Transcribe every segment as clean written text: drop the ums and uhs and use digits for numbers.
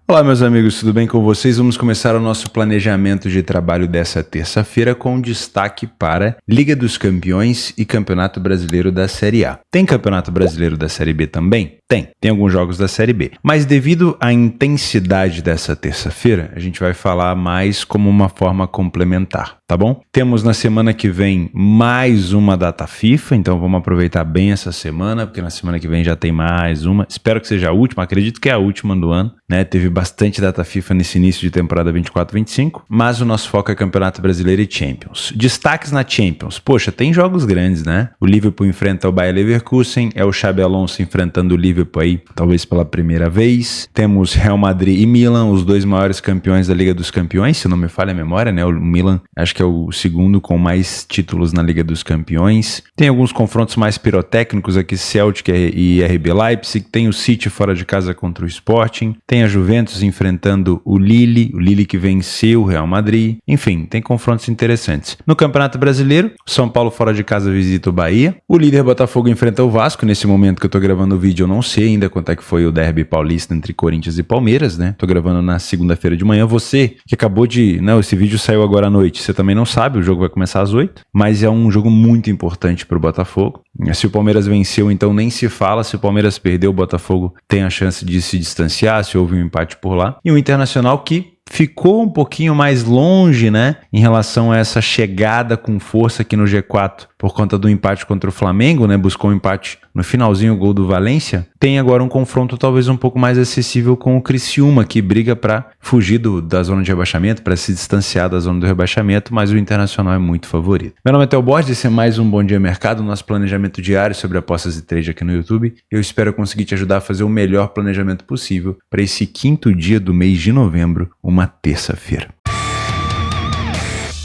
Olá meus amigos, tudo bem com vocês? Vamos começar o nosso planejamento de trabalho dessa terça-feira com destaque para Liga dos Campeões e Campeonato Brasileiro da Série A. Tem Campeonato Brasileiro da Série B também? Tem alguns jogos da Série B. Mas devido à intensidade dessa terça-feira, a gente vai falar mais como uma forma complementar, tá bom? Temos na semana que vem mais uma data FIFA, então vamos aproveitar bem essa semana, porque na semana que vem já tem mais uma. Espero que seja a última, acredito que é a última do ano, né? Teve bastante data FIFA nesse início de temporada 24-25, mas o nosso foco é Campeonato Brasileiro e Champions. Destaques na Champions. Poxa, tem jogos grandes, né? O Liverpool enfrenta o Bayer Leverkusen, é o Xabi Alonso enfrentando o Liverpool aí, talvez pela primeira vez. Temos Real Madrid e Milan, os dois maiores campeões da Liga dos Campeões, se não me falha a memória, né? O Milan, acho que é o segundo com mais títulos na Liga dos Campeões. Tem alguns confrontos mais pirotécnicos aqui, Celtic e RB Leipzig. Tem o City fora de casa contra o Sporting. Tem a Juventus enfrentando o Lille que venceu o Real Madrid. Enfim, tem confrontos interessantes. No Campeonato Brasileiro, São Paulo fora de casa visita o Bahia. O líder Botafogo enfrenta o Vasco. Nesse momento que eu tô gravando o vídeo, eu não sei ainda quanto é que foi o derby paulista entre Corinthians e Palmeiras, né? Tô gravando na segunda-feira de manhã. Você que acabou de... Não, esse vídeo saiu agora à noite. Você também não sabe, o jogo vai começar às 8. Mas é um jogo muito importante pro Botafogo. Se o Palmeiras venceu, então nem se fala. Se o Palmeiras perdeu, o Botafogo tem a chance de se distanciar, se houve um empate por lá. E o Internacional que ficou um pouquinho mais longe, né, em relação a essa chegada com força aqui no G4 por conta do empate contra o Flamengo, né, buscou um empate no finalzinho, o gol do Valência. Tem agora um confronto talvez um pouco mais acessível com o Criciúma, que briga para fugir da zona de rebaixamento, para se distanciar da zona do rebaixamento, mas o Internacional é muito favorito. Meu nome é Theo Borges, esse é mais um Bom Dia Mercado, nosso planejamento diário sobre apostas e trade aqui no YouTube. Eu espero conseguir te ajudar a fazer o melhor planejamento possível para esse quinto dia do mês de novembro, uma terça-feira.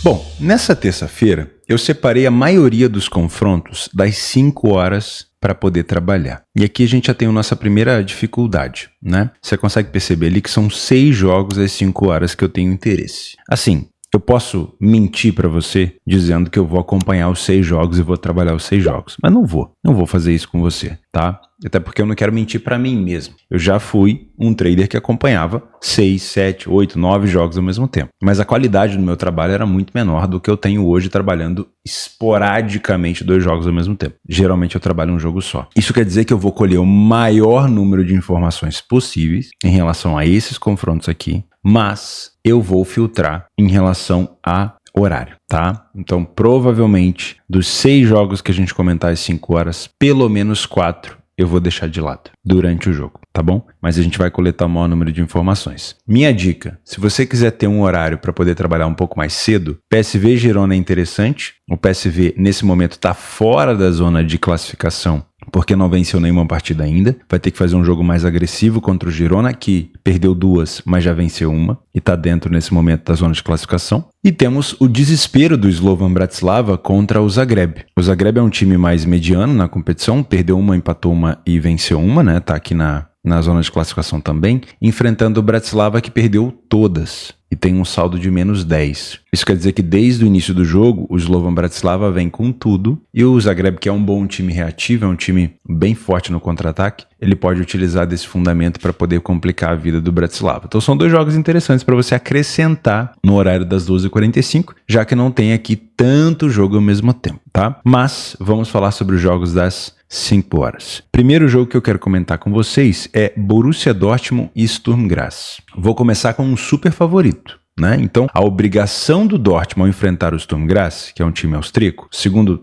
Bom, nessa terça-feira eu separei a maioria dos confrontos das 5 horas para poder trabalhar. E aqui a gente já tem a nossa primeira dificuldade, né? Você consegue perceber ali que são 6 jogos às 5 horas que eu tenho interesse. Assim, eu posso mentir para você dizendo que eu vou acompanhar os 6 jogos e vou trabalhar os 6 jogos, mas não vou fazer isso com você, tá? Até porque eu não quero mentir para mim mesmo. Eu já fui um trader que acompanhava 6, 7, 8, 9 jogos ao mesmo tempo. Mas a qualidade do meu trabalho era muito menor do que eu tenho hoje trabalhando esporadicamente 2 jogos ao mesmo tempo. Geralmente eu trabalho um jogo só. Isso quer dizer que eu vou colher o maior número de informações possíveis em relação a esses confrontos aqui, mas eu vou filtrar em relação a horário, tá? Então, provavelmente, dos 6 jogos que a gente comentar às 5 horas, pelo menos 4 eu vou deixar de lado durante o jogo, tá bom? Mas a gente vai coletar o maior número de informações. Minha dica, se você quiser ter um horário para poder trabalhar um pouco mais cedo, PSV Girona é interessante. O PSV, nesse momento, está fora da zona de classificação porque não venceu nenhuma partida ainda. Vai ter que fazer um jogo mais agressivo contra o Girona, que perdeu 2, mas já venceu uma, e está dentro, nesse momento, da zona de classificação. E temos o desespero do Slovan Bratislava contra o Zagreb. O Zagreb é um time mais mediano na competição, perdeu uma, empatou uma e venceu uma, né? Tá aqui na zona de classificação também, enfrentando o Bratislava que perdeu todas e tem um saldo de menos 10. Isso quer dizer que desde o início do jogo, o Slovan Bratislava vem com tudo e o Zagreb, que é um bom time reativo, é um time bem forte no contra-ataque, ele pode utilizar desse fundamento para poder complicar a vida do Bratislava. Então são 2 jogos interessantes para você acrescentar no horário das 12h45, já que não tem aqui tanto jogo ao mesmo tempo, tá? Mas vamos falar sobre os jogos das 5 horas. Primeiro jogo que eu quero comentar com vocês é Borussia Dortmund e Sturm Graz. Vou começar com um super favorito, né? Então, a obrigação do Dortmund ao enfrentar o Sturm Graz, que é um time austríaco, o segundo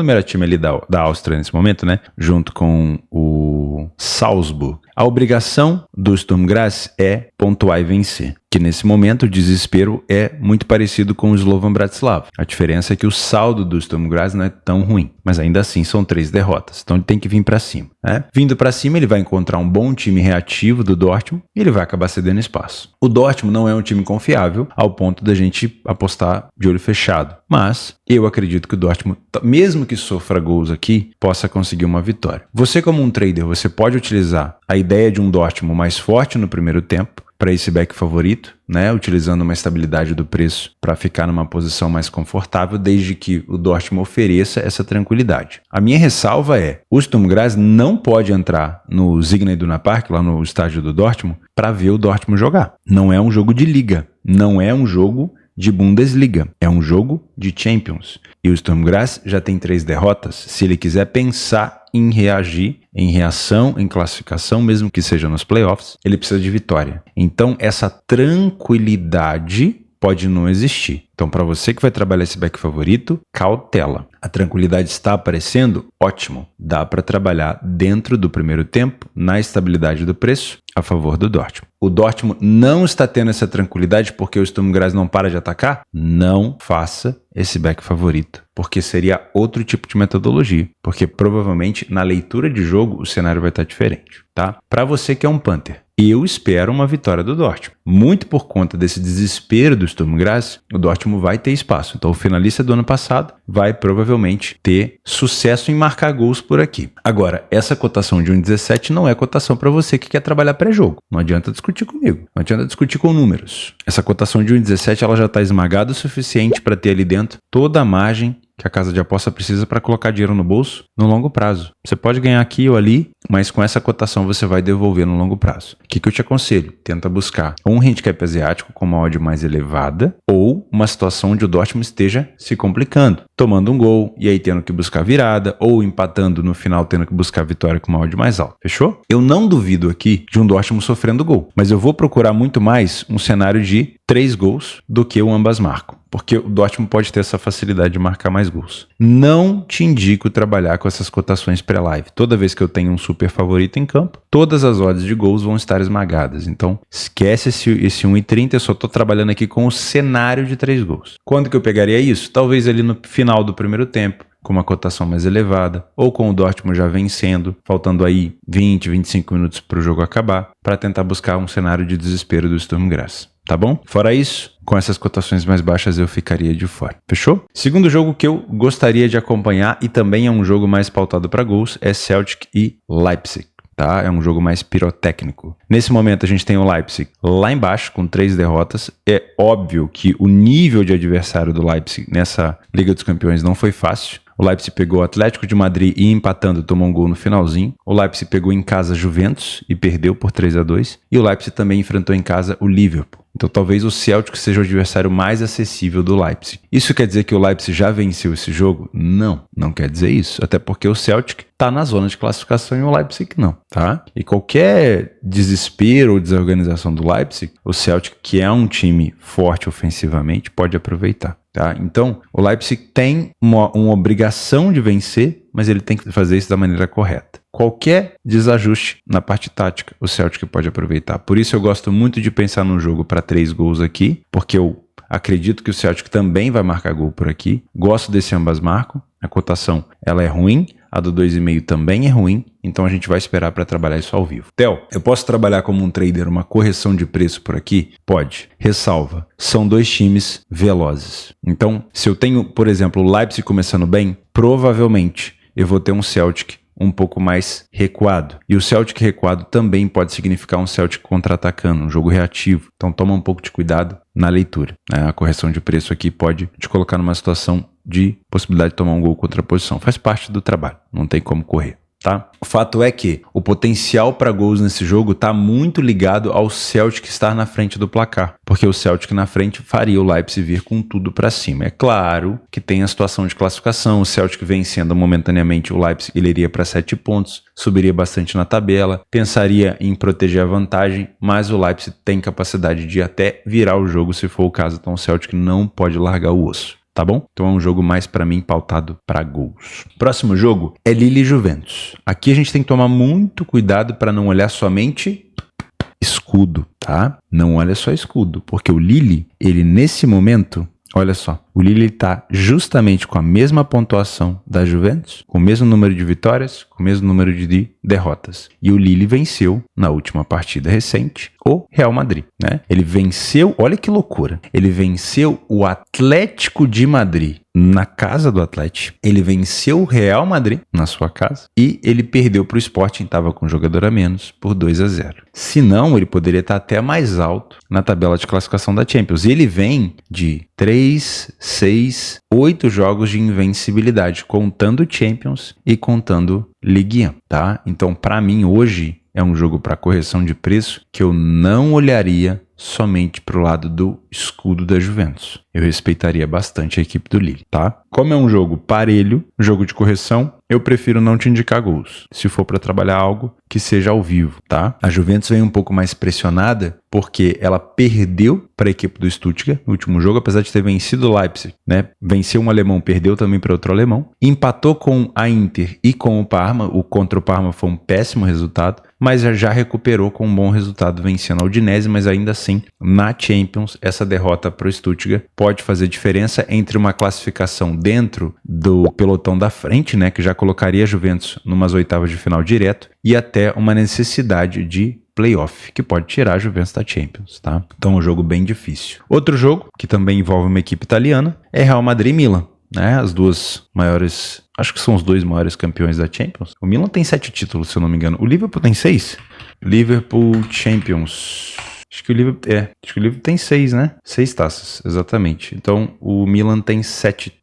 melhor time ali da Áustria nesse momento, né? Junto com o Salzburg. A obrigação do Sturm Graz é pontuar e vencer, que nesse momento o desespero é muito parecido com o Slovan Bratislava. A diferença é que o saldo do Sturm Graz não é tão ruim, mas ainda assim são 3 derrotas, então ele tem que vir para cima, né? Vindo para cima, ele vai encontrar um bom time reativo do Dortmund e ele vai acabar cedendo espaço. O Dortmund não é um time confiável ao ponto da gente apostar de olho fechado, mas eu acredito que o Dortmund, mesmo que sofra gols aqui, possa conseguir uma vitória. Você, como um trader, você pode utilizar a ideia de um Dortmund mais forte no primeiro tempo para esse back favorito, né, utilizando uma estabilidade do preço para ficar numa posição mais confortável, desde que o Dortmund ofereça essa tranquilidade. A minha ressalva é, o Sturm Graz não pode entrar no Signal Iduna Park, lá no estádio do Dortmund, para ver o Dortmund jogar. Não é um jogo de liga, não é um jogo de Bundesliga, é um jogo de Champions. E o Sturm Graz já tem 3 derrotas. Se ele quiser pensar em reagir, em reação, em classificação, mesmo que seja nos playoffs, ele precisa de vitória. Então, essa tranquilidade pode não existir. Então, para você que vai trabalhar esse back favorito, cautela. A tranquilidade está aparecendo? Ótimo. Dá para trabalhar dentro do primeiro tempo, na estabilidade do preço, a favor do Dortmund. O Dortmund não está tendo essa tranquilidade porque o Sturm Graz não para de atacar? Não faça esse back favorito, porque seria outro tipo de metodologia, porque provavelmente na leitura de jogo o cenário vai estar diferente, tá? Para você que é um Panther, eu espero uma vitória do Dortmund. Muito por conta desse desespero do Sturm Graz, o Dortmund vai ter espaço. Então o finalista do ano passado vai provavelmente ter sucesso em marcar gols por aqui. Agora, essa cotação de 1,17 não é cotação para você que quer trabalhar pré-jogo. Não adianta discutir comigo. Não adianta discutir com números. Essa cotação de 1,17 ela já está esmagada o suficiente para ter ali dentro toda a margem que a casa de aposta precisa para colocar dinheiro no bolso no longo prazo. Você pode ganhar aqui ou ali, mas com essa cotação você vai devolver no longo prazo. O que eu te aconselho? Tenta buscar um handicap asiático com uma odd mais elevada ou uma situação onde o Dortmund esteja se complicando, tomando um gol e aí tendo que buscar virada ou empatando no final tendo que buscar vitória com uma odd mais alta. Fechou? Eu não duvido aqui de um Dortmund sofrendo gol, mas eu vou procurar muito mais um cenário de 3 gols do que o ambas marcam, porque o Dortmund pode ter essa facilidade de marcar mais gols. Não te indico trabalhar com essas cotações pré-live. Toda vez que eu tenho um super favorito em campo, todas as odds de gols vão estar esmagadas. Então, esquece esse 1,30, eu só estou trabalhando aqui com o cenário de 3 gols. Quando que eu pegaria isso? Talvez ali no final do primeiro tempo, com uma cotação mais elevada, ou com o Dortmund já vencendo, faltando aí 20, 25 minutos para o jogo acabar, para tentar buscar um cenário de desespero do Sturm Graz. Tá bom? Fora isso, com essas cotações mais baixas eu ficaria de fora. Fechou? Segundo jogo que eu gostaria de acompanhar e também é um jogo mais pautado para gols é Celtic e Leipzig. Tá? É um jogo mais pirotécnico. Nesse momento a gente tem o Leipzig lá embaixo com 3 derrotas. É óbvio que o nível de adversário do Leipzig nessa Liga dos Campeões não foi fácil. O Leipzig pegou o Atlético de Madrid e empatando tomou um gol no finalzinho. O Leipzig pegou em casa Juventus e perdeu por 3-2. E o Leipzig também enfrentou em casa o Liverpool. Então talvez o Celtic seja o adversário mais acessível do Leipzig. Isso quer dizer que o Leipzig já venceu esse jogo? Não, não quer dizer isso. Até porque o Celtic está na zona de classificação e o Leipzig não, tá? E qualquer desespero ou desorganização do Leipzig, o Celtic, que é um time forte ofensivamente, pode aproveitar. Tá? Então, o Leipzig tem uma obrigação de vencer, mas ele tem que fazer isso da maneira correta. Qualquer desajuste na parte tática, o Celtic pode aproveitar. Por isso eu gosto muito de pensar num jogo para 3 gols aqui, porque eu acredito que o Celtic também vai marcar gol por aqui. Gosto desse ambas marcam. A cotação ela é ruim, a do 2,5 também é ruim, então a gente vai esperar para trabalhar isso ao vivo. Theo, eu posso trabalhar como um trader uma correção de preço por aqui? Pode. Ressalva, são 2 times velozes. Então, se eu tenho, por exemplo, o Leipzig começando bem, provavelmente eu vou ter um Celtic um pouco mais recuado. E o Celtic recuado também pode significar um Celtic contra-atacando, um jogo reativo. Então toma um pouco de cuidado na leitura. Né? A correção de preço aqui pode te colocar numa situação de possibilidade de tomar um gol contra a posição. Faz parte do trabalho, não tem como correr. Tá? O fato é que o potencial para gols nesse jogo está muito ligado ao Celtic estar na frente do placar, porque o Celtic na frente faria o Leipzig vir com tudo para cima. É claro que tem a situação de classificação, o Celtic vencendo momentaneamente o Leipzig, ele iria para 7 pontos, subiria bastante na tabela, pensaria em proteger a vantagem, mas o Leipzig tem capacidade de até virar o jogo se for o caso, então o Celtic não pode largar o osso. Tá bom? Então é um jogo mais para mim pautado para gols. Próximo jogo é Lille e Juventus. Aqui a gente tem que tomar muito cuidado para não olhar somente escudo, tá? Não olha só escudo, porque o Lille, ele nesse momento, olha só, o Lille está justamente com a mesma pontuação da Juventus, com o mesmo número de vitórias, com o mesmo número de derrotas. E o Lille venceu na última partida recente o Real Madrid, né? Ele venceu, olha que loucura, ele venceu o Atlético de Madrid na casa do Atlético, ele venceu o Real Madrid na sua casa e ele perdeu para o Sporting, estava com um jogador a menos, por 2-0. Se não, ele poderia estar até mais alto na tabela de classificação da Champions. E ele vem de 3, 6, 8 jogos de invencibilidade, contando Champions e contando Ligue 1, tá? Então, para mim, hoje, é um jogo para correção de preço que eu não olharia somente para o lado do escudo da Juventus. Eu respeitaria bastante a equipe do Lille, tá? Como é um jogo parelho, jogo de correção, eu prefiro não te indicar gols. Se for para trabalhar algo, que seja ao vivo, tá? A Juventus vem um pouco mais pressionada porque ela perdeu para a equipe do Stuttgart no último jogo, apesar de ter vencido o Leipzig, né? Venceu um alemão, perdeu também para outro alemão. Empatou com a Inter e com o Parma. O contra o Parma foi um péssimo resultado, mas já recuperou com um bom resultado vencendo a Udinese, mas ainda assim, na Champions, essa derrota para o Stuttgart pode fazer diferença entre uma classificação dentro do pelotão da frente, né, que já colocaria a Juventus numas oitavas de final direto, e até uma necessidade de playoff, que pode tirar a Juventus da Champions, tá? Então é um jogo bem difícil. Outro jogo, que também envolve uma equipe italiana, é Real Madrid e Milan, né? As duas maiores, acho que são os dois maiores campeões da Champions. O Milan tem 7 títulos, se eu não me engano. O Liverpool tem 6? Liverpool Champions. Acho que o Liverpool tem 6, né? 6 taças, exatamente. Então, o Milan tem 7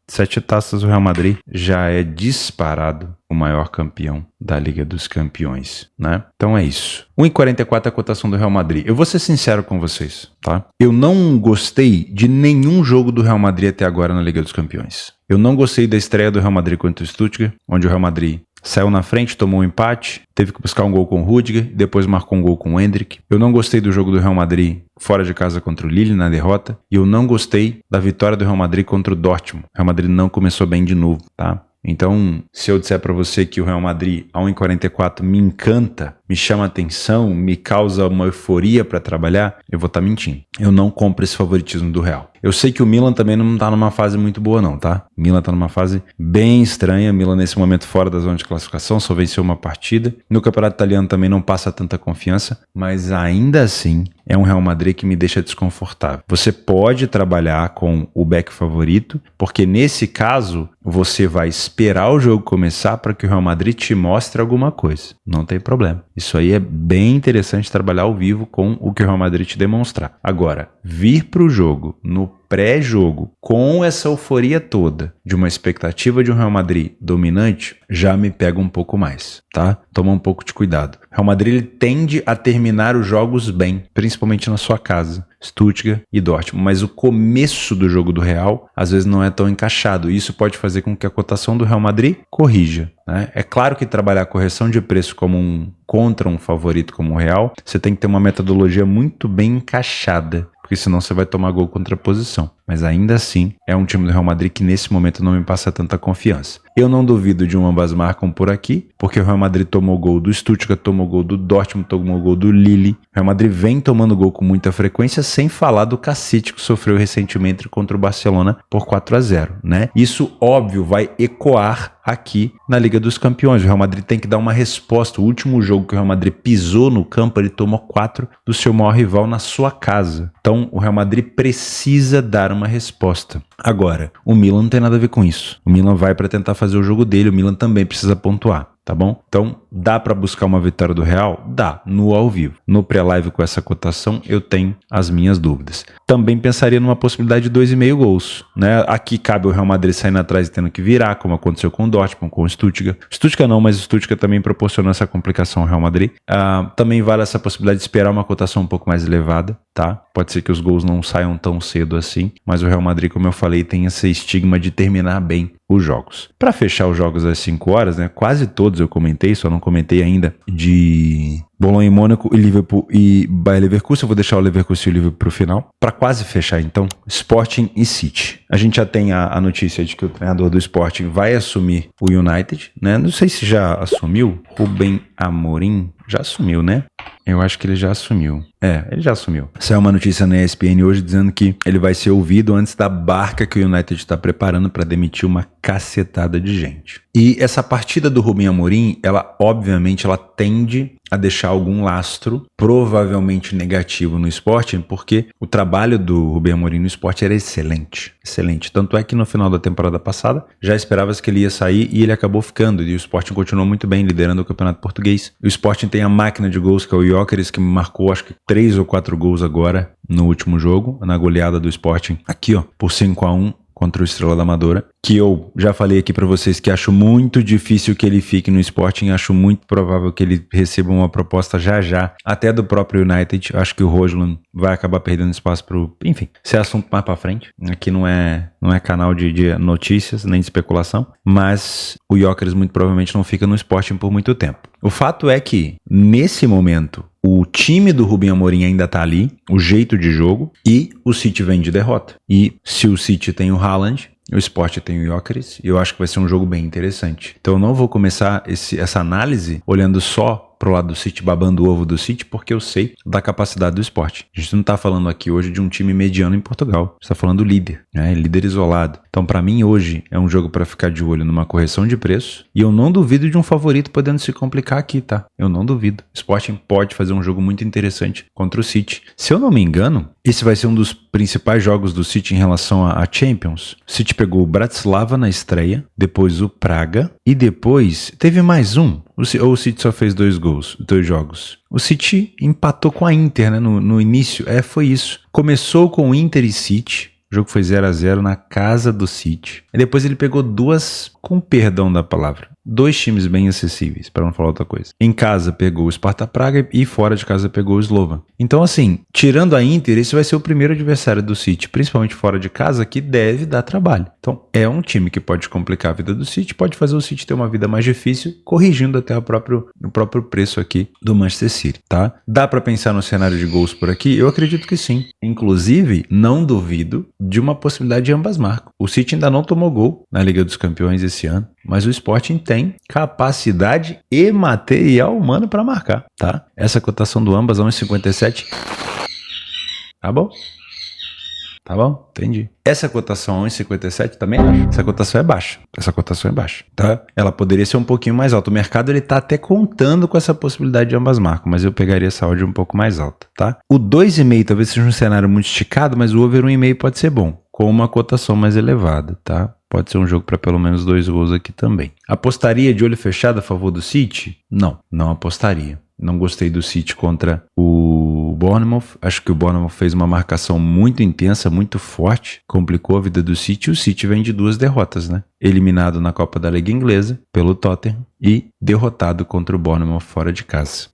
taças, o Real Madrid já é disparado o maior campeão da Liga dos Campeões, né? Então é isso. 1,44 a cotação do Real Madrid. Eu vou ser sincero com vocês, tá? Eu não gostei de nenhum jogo do Real Madrid até agora na Liga dos Campeões. Eu não gostei da estreia do Real Madrid contra o Stuttgart, onde o Real Madrid saiu na frente, tomou um empate, teve que buscar um gol com o Rudiger, depois marcou um gol com o Endrick. Eu não gostei do jogo do Real Madrid fora de casa contra o Lille na derrota, e eu não gostei da vitória do Real Madrid contra o Dortmund. O Real Madrid não começou bem de novo, tá? Então, se eu disser para você que o Real Madrid a 1,44 me encanta, me chama atenção, me causa uma euforia para trabalhar, eu vou estar mentindo. Eu não compro esse favoritismo do Real. Eu sei que o Milan também não tá numa fase muito boa não, tá? O Milan tá numa fase bem estranha. O Milan nesse momento fora da zona de classificação, só venceu uma partida. No campeonato italiano também não passa tanta confiança, mas ainda assim é um Real Madrid que me deixa desconfortável. Você pode trabalhar com o back favorito, porque nesse caso você vai esperar o jogo começar para que o Real Madrid te mostre alguma coisa. Não tem problema. Isso aí é bem interessante trabalhar ao vivo com o que o Real Madrid te demonstrar. Agora, vir para o jogo no pré-jogo com essa euforia toda de uma expectativa de um Real Madrid dominante já me pega um pouco mais, tá? Toma um pouco de cuidado. O Real Madrid ele tende a terminar os jogos bem, principalmente na sua casa, Stuttgart e Dortmund, mas o começo do jogo do Real às vezes não é tão encaixado e isso pode fazer com que a cotação do Real Madrid corrija, né? É claro que trabalhar a correção de preço como contra um favorito como o Real, você tem que ter uma metodologia muito bem encaixada, porque senão você vai tomar gol contra a posição. Mas ainda assim, é um time do Real Madrid que nesse momento não me passa tanta confiança. Eu não duvido de ambas marcam por aqui, porque o Real Madrid tomou gol do Stuttgart, tomou gol do Dortmund, tomou gol do Lille. O Real Madrid vem tomando gol com muita frequência, sem falar do cacete que sofreu recentemente contra o Barcelona por 4-0, né? Isso, óbvio, vai ecoar aqui na Liga dos Campeões. O Real Madrid tem que dar uma resposta. O último jogo que o Real Madrid pisou no campo, ele tomou 4 do seu maior rival na sua casa. Então, o Real Madrid precisa dar uma resposta. Agora, o Milan não tem nada a ver com isso. O Milan vai para tentar fazer o jogo dele, o Milan também precisa pontuar. Tá bom? Então, dá para buscar uma vitória do Real? Dá, no ao vivo. No pré-live com essa cotação, eu tenho as minhas dúvidas. Também pensaria numa possibilidade de 2,5 gols, né? Aqui cabe o Real Madrid saindo atrás e tendo que virar, como aconteceu com o Dortmund, com o Stuttgart. Stuttgart não, mas o Stuttgart também proporcionou essa complicação ao Real Madrid. Também vale essa possibilidade de esperar uma cotação um pouco mais elevada, tá? Pode ser que os gols não saiam tão cedo assim, mas o Real Madrid, como eu falei, tem esse estigma de terminar bem os jogos. Para fechar os jogos às 5 horas, né? Quase todos eu comentei, só não comentei ainda de Bolonha e Mônaco, e Liverpool e Bayer Leverkusen. Eu vou deixar o Leverkusen e o Liverpool para o final. Para quase fechar, então, Sporting e City. A gente já tem a notícia de que o treinador do Sporting vai assumir o United, né? Não sei se já assumiu. Rubem Amorim já assumiu, né? Eu acho que ele já assumiu. Ele já assumiu. Saiu uma notícia na ESPN hoje dizendo que ele vai ser ouvido antes da barca que o United está preparando para demitir uma cacetada de gente. E essa partida do Rubem Amorim, ela obviamente ela tende a deixar algum lastro, provavelmente negativo no Sporting, porque o trabalho do Rubem Amorim no Sporting era excelente. Excelente. Tanto é que no final da temporada passada já esperava-se que ele ia sair e ele acabou ficando. E o Sporting continuou muito bem, liderando o Campeonato Português. O Sporting tem a máquina de gols, que é o Gyökeres, que marcou acho que 3 ou 4 gols agora no último jogo, na goleada do Sporting. Aqui, ó, por 5-1. contra o Estrela da Amadora, que eu já falei aqui pra vocês que acho muito difícil que ele fique no Sporting, acho muito provável que ele receba uma proposta já, até do próprio United. Acho que o Højlund vai acabar perdendo espaço pro... Enfim, esse é assunto mais pra frente. Aqui não é canal de notícias, nem de especulação, mas o Gyökeres muito provavelmente não fica no Sporting por muito tempo. O fato é que, nesse momento, o time do Rubem Amorim ainda tá ali, o jeito de jogo, e o City vem de derrota. E se o City tem o Haaland, o Sport tem o Gyökeres, e eu acho que vai ser um jogo bem interessante. Então eu não vou começar essa análise olhando só pro lado do City, babando o ovo do City, porque eu sei da capacidade do Sport. A gente não tá falando aqui hoje de um time mediano em Portugal. A gente tá falando do líder, né? Líder isolado. Então, para mim, hoje é um jogo para ficar de olho numa correção de preço. E eu não duvido de um favorito podendo se complicar aqui, tá? Eu não duvido. O Sporting pode fazer um jogo muito interessante contra o City. Se eu não me engano, esse vai ser um dos principais jogos do City em relação a Champions. O City pegou o Bratislava na estreia, depois o Praga e depois teve mais um. Ou o City só fez 2 jogos? O City empatou com a Inter, né, no início. Foi isso. Começou com o Inter e City. O jogo foi 0-0 na casa do City. E depois ele pegou com perdão da palavra, 2 times bem acessíveis, para não falar outra coisa. Em casa pegou o Sparta Praga e fora de casa pegou o Slovan. Então assim, tirando a Inter, esse vai ser o primeiro adversário do City, principalmente fora de casa, que deve dar trabalho. Então é um time que pode complicar a vida do City, pode fazer o City ter uma vida mais difícil, corrigindo até o próprio preço aqui do Manchester City, tá? Dá para pensar no cenário de gols por aqui? Eu acredito que sim. Inclusive, não duvido de uma possibilidade de ambas marcam. O City ainda não tomou gol na Liga dos Campeões esse ano, mas o Sporting tem capacidade e material humano para marcar, tá? Essa cotação do ambas a 1,57. Tá bom? Tá bom? Entendi. Essa cotação 1,57 também acho. Essa cotação é baixa. Tá? Ela poderia ser um pouquinho mais alta. O mercado ele tá até contando com essa possibilidade de ambas marcam, mas eu pegaria essa odd um pouco mais alta, tá? O 2,5 talvez seja um cenário muito esticado, mas o over 1,5 pode ser bom, com uma cotação mais elevada, tá? Pode ser um jogo para pelo menos 2 gols aqui também. Apostaria de olho fechado a favor do City? Não apostaria. Não gostei do City contra o Bournemouth. Acho que o Bournemouth fez uma marcação muito intensa, muito forte. Complicou a vida do City. O City vem de 2 derrotas, né? Eliminado na Copa da Liga Inglesa pelo Tottenham e derrotado contra o Bournemouth fora de casa.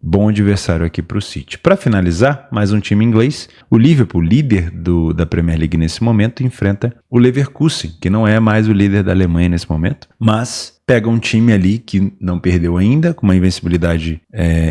Bom adversário aqui para o City. Para finalizar, mais um time inglês. O Liverpool, líder da Premier League nesse momento, enfrenta o Leverkusen, que não é mais o líder da Alemanha nesse momento, mas pega um time ali que não perdeu ainda, com uma invencibilidade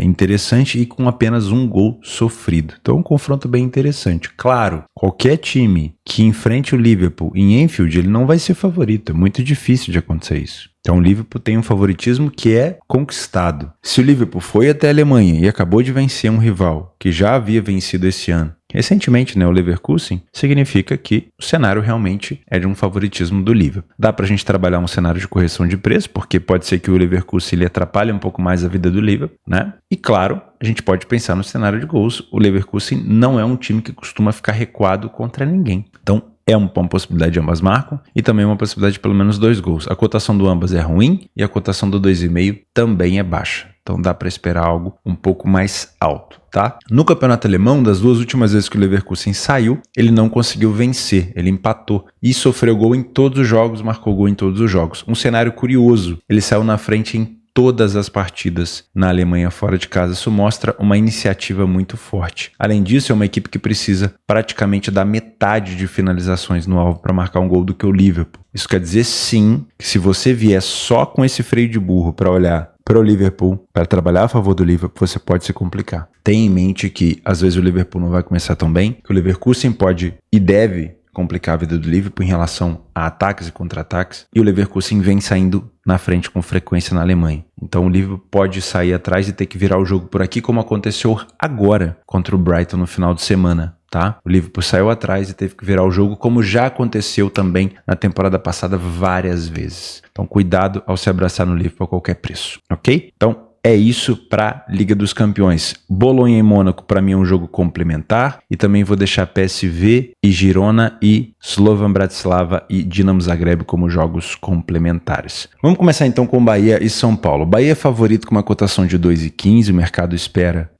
interessante e com apenas 1 gol sofrido. Então um confronto bem interessante. Claro, qualquer time que enfrente o Liverpool em Anfield, ele não vai ser favorito. É muito difícil de acontecer isso. Então o Liverpool tem um favoritismo que é conquistado. Se o Liverpool foi até a Alemanha e acabou de vencer um rival que já havia vencido esse ano, recentemente, né, o Leverkusen, significa que o cenário realmente é de um favoritismo do Liverpool. Dá pra gente trabalhar um cenário de correção de preço, porque pode ser que o Leverkusen ele atrapalhe um pouco mais a vida do Liverpool, né? E claro, a gente pode pensar no cenário de gols. O Leverkusen não é um time que costuma ficar recuado contra ninguém. Então, é uma possibilidade de ambas marcam e também uma possibilidade de pelo menos 2 gols. A cotação do ambas é ruim e a cotação do 2,5 também é baixa. Então dá para esperar algo um pouco mais alto, tá? No campeonato alemão, das 2 últimas vezes que o Leverkusen saiu, ele não conseguiu vencer, ele empatou e sofreu gol em todos os jogos, marcou gol em todos os jogos. Um cenário curioso, ele saiu na frente em todas as partidas na Alemanha fora de casa. Isso mostra uma iniciativa muito forte. Além disso, é uma equipe que precisa praticamente da metade de finalizações no alvo para marcar um gol do que o Liverpool. Isso quer dizer sim que se você vier só com esse freio de burro para olhar para o Liverpool, para trabalhar a favor do Liverpool, você pode se complicar. Tenha em mente que às vezes o Liverpool não vai começar tão bem, que o Leverkusen pode e deve complicar a vida do Liverpool em relação a ataques e contra-ataques, e o Leverkusen vem saindo na frente com frequência na Alemanha. Então o Liverpool pode sair atrás e ter que virar o jogo por aqui, como aconteceu agora contra o Brighton no final de semana, tá? O Liverpool saiu atrás e teve que virar o jogo, como já aconteceu também na temporada passada várias vezes. Então cuidado ao se abraçar no Liverpool a qualquer preço, ok? Então é isso para Liga dos Campeões. Bolonha e Mônaco para mim é um jogo complementar e também vou deixar PSV e Girona e Slovan Bratislava e Dinamo Zagreb como jogos complementares. Vamos começar então com Bahia e São Paulo. Bahia é favorito com uma cotação de 2,15, o mercado espera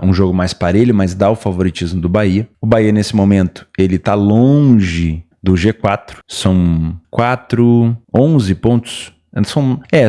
um jogo mais parelho, mas dá o favoritismo do Bahia. O Bahia nesse momento ele está longe do G4. São 11 pontos.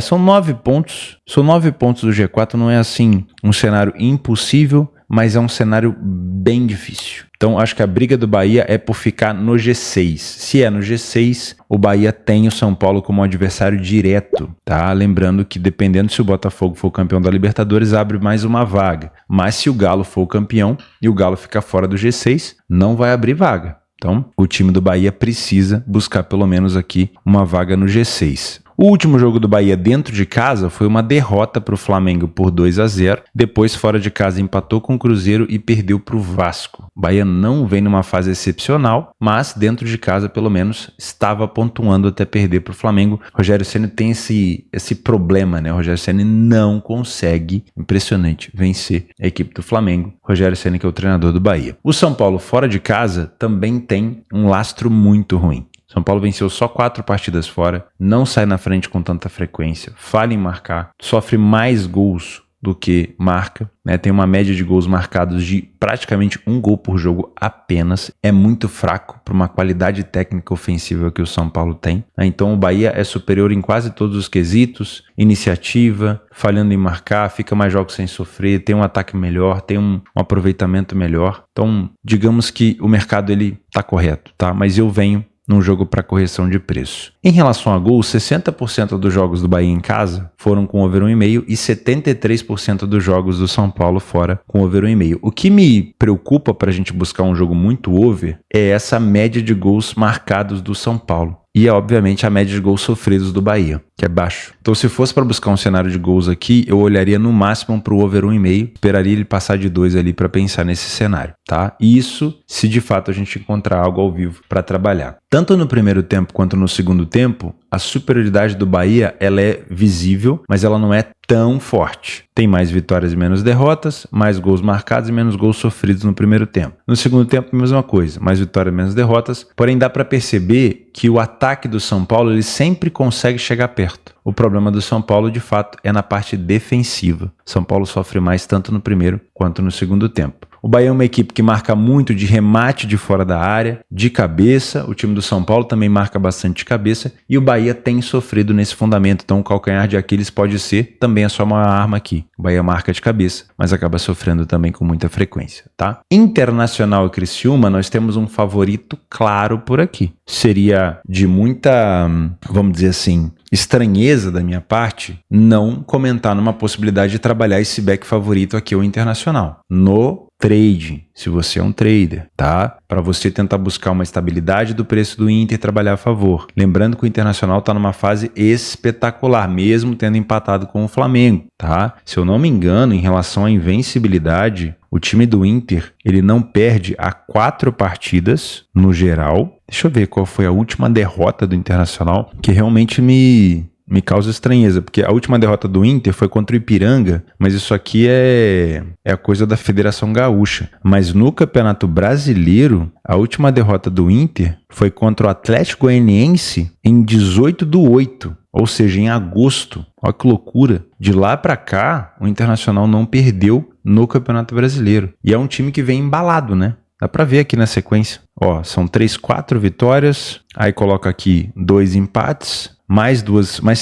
São 9 pontos. São 9 pontos do G4, não é assim um cenário impossível, mas é um cenário bem difícil. Então, acho que a briga do Bahia é por ficar no G6. Se é no G6, o Bahia tem o São Paulo como adversário direto, tá? Lembrando que dependendo se o Botafogo for o campeão da Libertadores, abre mais uma vaga. Mas se o Galo for o campeão e o Galo ficar fora do G6, não vai abrir vaga. Então, o time do Bahia precisa buscar pelo menos aqui uma vaga no G6. O último jogo do Bahia dentro de casa foi uma derrota para o Flamengo por 2-0. Depois, fora de casa, empatou com o Cruzeiro e perdeu para o Vasco. O Bahia não vem numa fase excepcional, mas dentro de casa, pelo menos, estava pontuando até perder para o Flamengo. Rogério Ceni tem esse problema, né? O Rogério Ceni não consegue, impressionante, vencer a equipe do Flamengo. Rogério Ceni, que é o treinador do Bahia. O São Paulo, fora de casa, também tem um lastro muito ruim. São Paulo venceu só 4 partidas fora, não sai na frente com tanta frequência, falha em marcar, sofre mais gols do que marca, né? Tem uma média de gols marcados de praticamente 1 gol por jogo apenas. É muito fraco para uma qualidade técnica ofensiva que o São Paulo tem, né? Então o Bahia é superior em quase todos os quesitos, iniciativa, falhando em marcar, fica mais jogos sem sofrer, tem um ataque melhor, tem um aproveitamento melhor. Então digamos que o mercado ele tá correto, tá? Mas eu venho num jogo para correção de preço. Em relação a gols, 60% dos jogos do Bahia em casa foram com over 1,5 e 73% dos jogos do São Paulo fora com over 1,5. O que me preocupa para a gente buscar um jogo muito over é essa média de gols marcados do São Paulo. E, obviamente, a média de gols sofridos do Bahia, que é baixo. Então, se fosse para buscar um cenário de gols aqui, eu olharia no máximo para o over 1,5, esperaria ele passar de 2 ali para pensar nesse cenário, tá? Isso, se de fato a gente encontrar algo ao vivo para trabalhar. Tanto no primeiro tempo quanto no segundo tempo, a superioridade do Bahia ela é visível, mas ela não é tão forte. Tem mais vitórias e menos derrotas, mais gols marcados e menos gols sofridos no primeiro tempo. No segundo tempo, a mesma coisa, mais vitórias e menos derrotas, porém dá para perceber que o ataque do São Paulo ele sempre consegue chegar perto. O problema do São Paulo, de fato, é na parte defensiva. São Paulo sofre mais tanto no primeiro quanto no segundo tempo. O Bahia é uma equipe que marca muito de remate de fora da área, de cabeça. O time do São Paulo também marca bastante de cabeça. E o Bahia tem sofrido nesse fundamento. Então o calcanhar de Aquiles pode ser também a sua maior arma aqui. O Bahia marca de cabeça, mas acaba sofrendo também com muita frequência, tá? Internacional e Criciúma, nós temos um favorito claro por aqui. Seria de muita, vamos dizer assim, estranheza da minha parte não comentar numa possibilidade de trabalhar esse back favorito aqui, o Internacional. No trade, se você é um trader, tá? Para você tentar buscar uma estabilidade do preço do Inter e trabalhar a favor. Lembrando que o Internacional está numa fase espetacular, mesmo tendo empatado com o Flamengo, tá? Se eu não me engano, em relação à invencibilidade, o time do Inter, ele não perde há 4 partidas no geral. Deixa eu ver qual foi a última derrota do Internacional, que realmente me causa estranheza, porque a última derrota do Inter foi contra o Ipiranga, mas isso aqui é a coisa da Federação Gaúcha. Mas no Campeonato Brasileiro, a última derrota do Inter foi contra o Atlético Goianiense em 18/8, ou seja, em agosto. Olha que loucura. De lá para cá, o Internacional não perdeu no Campeonato Brasileiro. E é um time que vem embalado, né? Dá pra ver aqui na sequência. Ó, são 4 vitórias, aí coloca aqui 2 empates, mais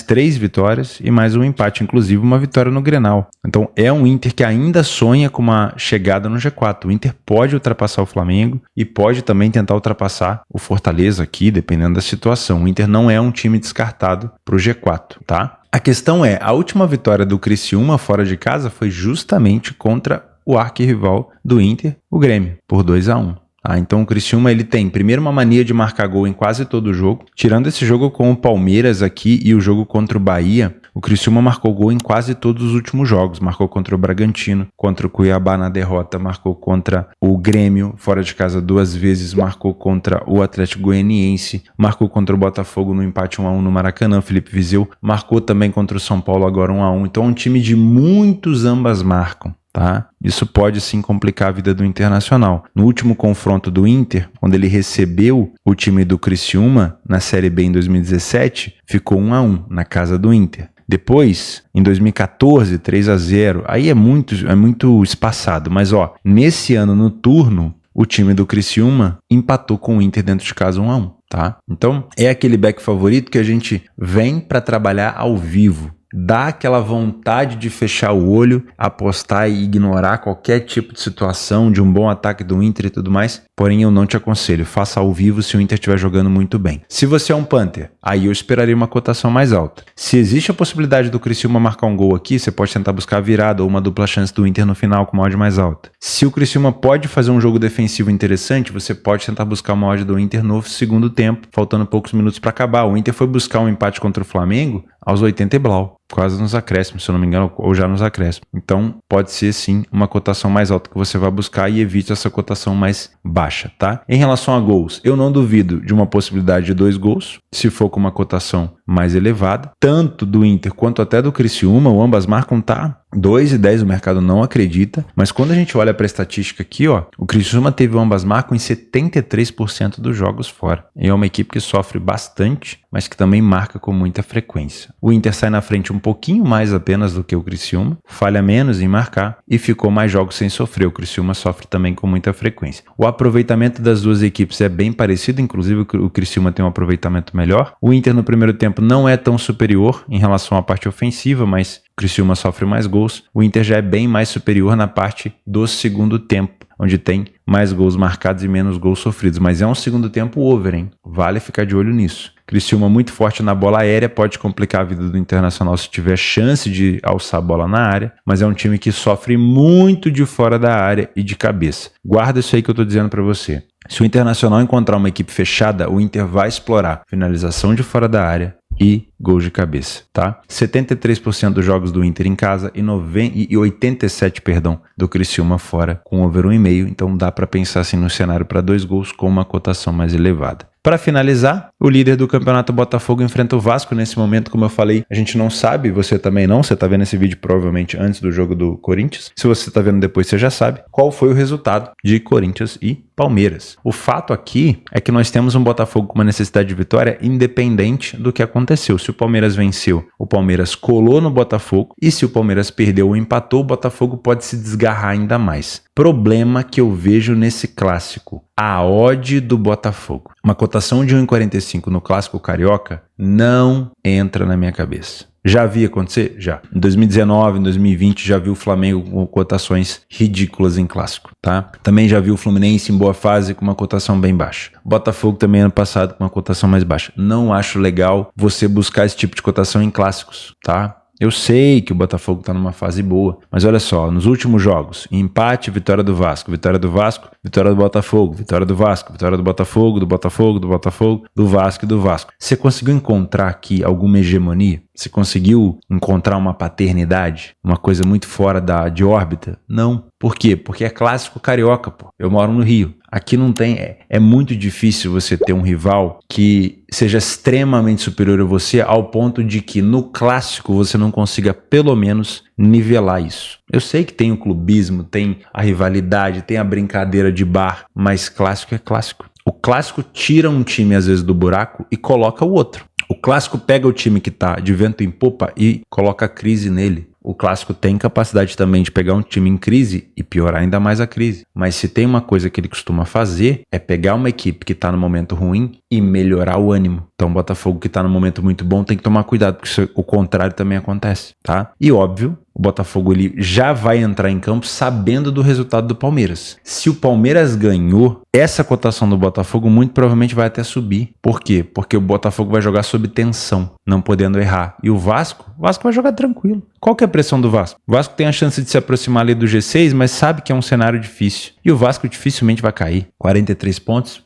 3 vitórias e mais um empate, inclusive uma vitória no Grenal. Então é um Inter que ainda sonha com uma chegada no G4. O Inter pode ultrapassar o Flamengo e pode também tentar ultrapassar o Fortaleza aqui, dependendo da situação. O Inter não é um time descartado para o G4, tá? A questão é, a última vitória do Criciúma fora de casa foi justamente contra o arquirrival do Inter, o Grêmio, por 2-1. Então o Criciúma ele tem primeiro uma mania de marcar gol em quase todo o jogo. Tirando esse jogo com o Palmeiras aqui e o jogo contra o Bahia, o Criciúma marcou gol em quase todos os últimos jogos. Marcou contra o Bragantino, contra o Cuiabá na derrota, marcou contra o Grêmio fora de casa 2 vezes, marcou contra o Atlético Goianiense, marcou contra o Botafogo no empate 1-1 no Maracanã. Felipe Viseu marcou também contra o São Paulo agora 1-1. Então é um time de muitos ambas marcam. Tá? Isso pode sim complicar a vida do Internacional. No último confronto do Inter, quando ele recebeu o time do Criciúma na Série B em 2017, ficou 1-1 na casa do Inter. Depois, em 2014, 3-0. Aí é muito espaçado. Mas ó, nesse ano no turno, o time do Criciúma empatou com o Inter dentro de casa 1-1, tá? Então, é aquele back favorito que a gente vem para trabalhar ao vivo. Dá aquela vontade de fechar o olho, apostar e ignorar qualquer tipo de situação de um bom ataque do Inter e tudo mais. Porém, eu não te aconselho. Faça ao vivo se o Inter estiver jogando muito bem. Se você é um Panther, aí eu esperaria uma cotação mais alta. Se existe a possibilidade do Criciúma marcar um gol aqui, você pode tentar buscar a virada ou uma dupla chance do Inter no final com uma odd mais alta. Se o Criciúma pode fazer um jogo defensivo interessante, você pode tentar buscar uma odd do Inter no segundo tempo, faltando poucos minutos para acabar. O Inter foi buscar um empate contra o Flamengo aos 80 e blau. Quase nos acréscimos, se eu não me engano, ou já nos acréscimos. Então, pode ser sim uma cotação mais alta que você vai buscar e evite essa cotação mais baixa, tá? Em relação a gols, eu não duvido de uma possibilidade de 2 gols, se for com uma cotação mais elevada. Tanto do Inter quanto até do Criciúma, o ambas marcam, tá? 2,10 o mercado não acredita, mas quando a gente olha para a estatística aqui, ó, o Criciúma teve o ambas marcam em 73% dos jogos fora. E é uma equipe que sofre bastante, mas que também marca com muita frequência. O Inter sai na frente um pouquinho mais apenas do que o Criciúma, falha menos em marcar e ficou mais jogos sem sofrer. O Criciúma sofre também com muita frequência. O aproveitamento das duas equipes é bem parecido, inclusive o Criciúma tem um aproveitamento melhor. O Inter no primeiro tempo não é tão superior em relação à parte ofensiva, mas o Criciúma sofre mais gols. O Inter já é bem mais superior na parte do segundo tempo, onde tem mais gols marcados e menos gols sofridos. Mas é um segundo tempo over, hein? Vale ficar de olho nisso. Criciúma muito forte na bola aérea, pode complicar a vida do Internacional se tiver chance de alçar a bola na área, mas é um time que sofre muito de fora da área e de cabeça. Guarda isso aí que eu tô dizendo para você. Se o Internacional encontrar uma equipe fechada, o Inter vai explorar finalização de fora da área e gols de cabeça, tá? 73% dos jogos do Inter em casa e 87%, do Criciúma fora com over 1,5, então dá para pensar assim no cenário para 2 gols com uma cotação mais elevada. Para finalizar, o líder do campeonato Botafogo enfrenta o Vasco nesse momento, como eu falei, a gente não sabe, você também não, você está vendo esse vídeo provavelmente antes do jogo do Corinthians, se você está vendo depois você já sabe qual foi o resultado de Corinthians e Palmeiras. O fato aqui é que nós temos um Botafogo com uma necessidade de vitória independente do que aconteceu. Se o Palmeiras venceu, o Palmeiras colou no Botafogo, e se o Palmeiras perdeu ou empatou, o Botafogo pode se desgarrar ainda mais. Problema que eu vejo nesse clássico: a odd do Botafogo. Uma cotação de 1,45 no clássico carioca não entra na minha cabeça. Já vi acontecer? Já. Em 2019, em 2020, já vi o Flamengo com cotações ridículas em clássico, tá? Também já vi o Fluminense em boa fase com uma cotação bem baixa. Botafogo também ano passado com uma cotação mais baixa. Não acho legal você buscar esse tipo de cotação em clássicos, tá? Eu sei que o Botafogo está numa fase boa, mas olha só, nos últimos jogos, empate, vitória do Vasco, vitória do Vasco, vitória do Botafogo, vitória do Vasco, vitória do Botafogo, do Botafogo, do Botafogo, do Vasco e do Vasco. Você conseguiu encontrar aqui alguma hegemonia? Você conseguiu encontrar uma paternidade? Uma coisa muito fora de órbita? Não. Por quê? Porque é clássico carioca, pô. Eu moro no Rio. Aqui não tem... É muito difícil você ter um rival que seja extremamente superior a você ao ponto de que no clássico você não consiga pelo menos nivelar isso. Eu sei que tem o clubismo, tem a rivalidade, tem a brincadeira de bar, mas clássico é clássico. O clássico tira um time às vezes do buraco e coloca o outro. O clássico pega o time que tá de vento em popa e coloca a crise nele. O clássico tem capacidade também de pegar um time em crise e piorar ainda mais a crise. Mas se tem uma coisa que ele costuma fazer, é pegar uma equipe que está no momento ruim e melhorar o ânimo. Então o Botafogo que está no momento muito bom tem que tomar cuidado, porque o contrário também acontece, tá? E óbvio, o Botafogo ele já vai entrar em campo sabendo do resultado do Palmeiras. Se o Palmeiras ganhou, essa cotação do Botafogo muito provavelmente vai até subir. Por quê? Porque o Botafogo vai jogar sob tensão, não podendo errar. E o Vasco vai jogar tranquilo. Qual que é a pressão do Vasco? O Vasco tem a chance de se aproximar ali do G6, mas sabe que é um cenário difícil. E o Vasco dificilmente vai cair. 43 pontos,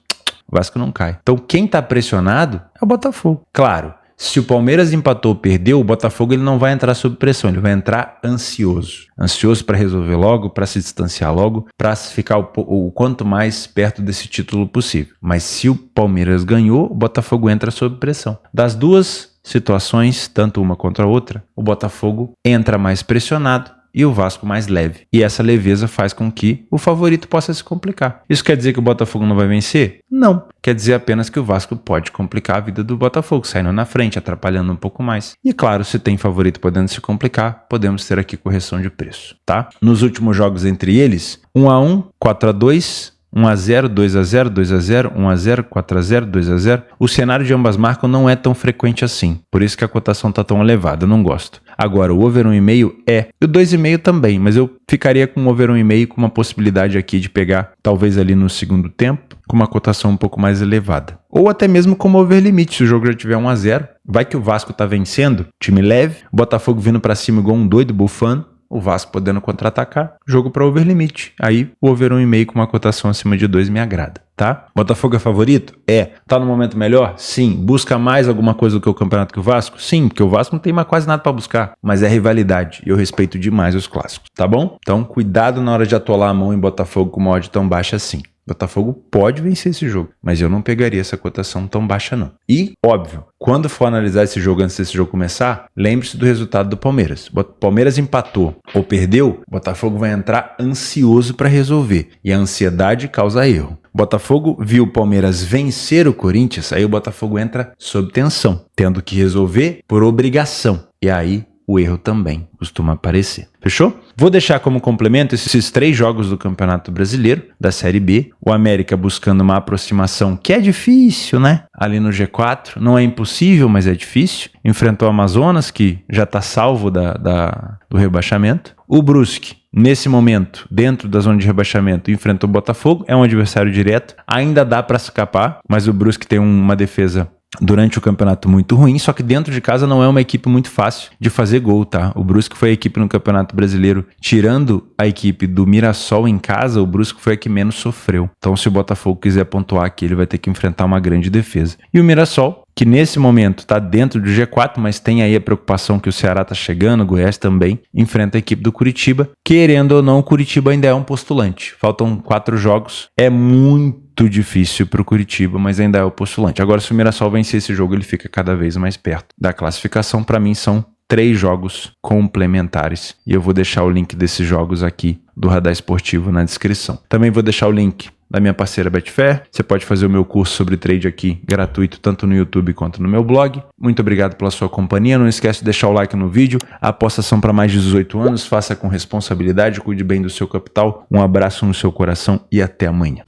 o Vasco não cai. Então quem está pressionado é o Botafogo. Claro, se o Palmeiras empatou ou perdeu, o Botafogo ele não vai entrar sob pressão, ele vai entrar ansioso. Ansioso para resolver logo, para se distanciar logo, para ficar o quanto mais perto desse título possível. Mas se o Palmeiras ganhou, o Botafogo entra sob pressão. Das duas situações, tanto uma contra a outra, o Botafogo entra mais pressionado e o Vasco mais leve. E essa leveza faz com que o favorito possa se complicar. Isso quer dizer que o Botafogo não vai vencer? Não. Quer dizer apenas que o Vasco pode complicar a vida do Botafogo, saindo na frente, atrapalhando um pouco mais. E claro, se tem favorito podendo se complicar, podemos ter aqui correção de preço, tá? Nos últimos jogos entre eles, 1-1, 4-2, 1-0, 2-0, 2-0, 1-0, 4-0, 2-0. O cenário de ambas marcas não é tão frequente assim. Por isso que a cotação está tão elevada. Eu não gosto. Agora, o over 1,5 é. E o 2,5 também, mas eu ficaria com o over 1,5 com uma possibilidade aqui de pegar, talvez ali no segundo tempo, com uma cotação um pouco mais elevada. Ou até mesmo como over limite, se o jogo já tiver 1-0. Vai que o Vasco tá vencendo, time leve, o Botafogo vindo para cima igual um doido, bufando, o Vasco podendo contra-atacar, jogo para over limite. Aí o over 1,5 com uma cotação acima de 2 me agrada, tá? Botafogo é favorito? É. Tá no momento melhor? Sim. Busca mais alguma coisa do que o campeonato que o Vasco? Sim, porque o Vasco não tem mais quase nada para buscar, mas é rivalidade e eu respeito demais os clássicos, tá bom? Então cuidado na hora de atolar a mão em Botafogo com uma odd tão baixa assim. Botafogo pode vencer esse jogo, mas eu não pegaria essa cotação tão baixa não. E, óbvio, quando for analisar esse jogo antes desse jogo começar, lembre-se do resultado do Palmeiras. Palmeiras empatou ou perdeu, Botafogo vai entrar ansioso para resolver. E a ansiedade causa erro. Botafogo viu o Palmeiras vencer o Corinthians, aí o Botafogo entra sob tensão, tendo que resolver por obrigação. E aí o erro também costuma aparecer. Fechou? Vou deixar como complemento esses 3 jogos do Campeonato Brasileiro, da Série B. O América buscando uma aproximação que é difícil, né? Ali no G4. Não é impossível, mas é difícil. Enfrentou o Amazonas, que já está salvo do rebaixamento. O Brusque, nesse momento, dentro da zona de rebaixamento, enfrentou o Botafogo. É um adversário direto. Ainda dá para escapar, mas o Brusque tem uma defesa durante o campeonato muito ruim, só que dentro de casa não é uma equipe muito fácil de fazer gol, tá? O Brusque foi a equipe no Campeonato Brasileiro, tirando a equipe do Mirassol em casa, o Brusque foi a que menos sofreu. Então se o Botafogo quiser pontuar aqui, ele vai ter que enfrentar uma grande defesa. E o Mirassol, que nesse momento está dentro do G4, mas tem aí a preocupação que o Ceará está chegando, o Goiás também, enfrenta a equipe do Curitiba. Querendo ou não, o Curitiba ainda é um postulante. Faltam 4 jogos, é muito difícil para o Curitiba, mas ainda é o postulante. Agora, se o Mirassol vencer esse jogo, ele fica cada vez mais perto da classificação. Para mim, são 3 jogos complementares. E eu vou deixar o link desses jogos aqui do Radar Esportivo na descrição. Também vou deixar o link da minha parceira Betfair. Você pode fazer o meu curso sobre trade aqui gratuito, tanto no YouTube quanto no meu blog. Muito obrigado pela sua companhia. Não esquece de deixar o like no vídeo. Apostas são para mais de 18 anos. Faça com responsabilidade, cuide bem do seu capital. Um abraço no seu coração e até amanhã.